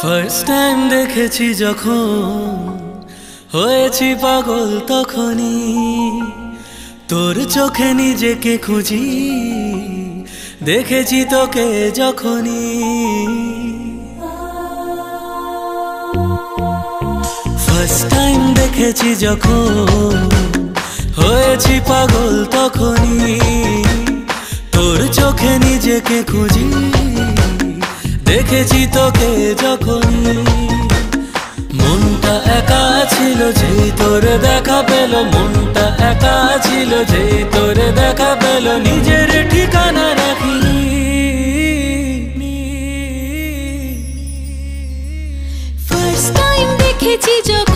first time দেখেছি যখন হয়েছি পাগল তখনই তোর চোখে নিজেকে খুঁজি দেখেছি তোকে যখনই ফার্স্ট টাইম দেখেছি যখন হয়েছি পাগল তখনই তোর চোখে নিজেকে খুঁজি দেখেছি তোকে যখনই মনটা একা ছিল যেই তোর দেখা পেল মনটা একা ছিল যেই তোর দেখা পেল নিজের ঠিকানা রাখিনি ফার্স্ট টাইম দেখেছি যখন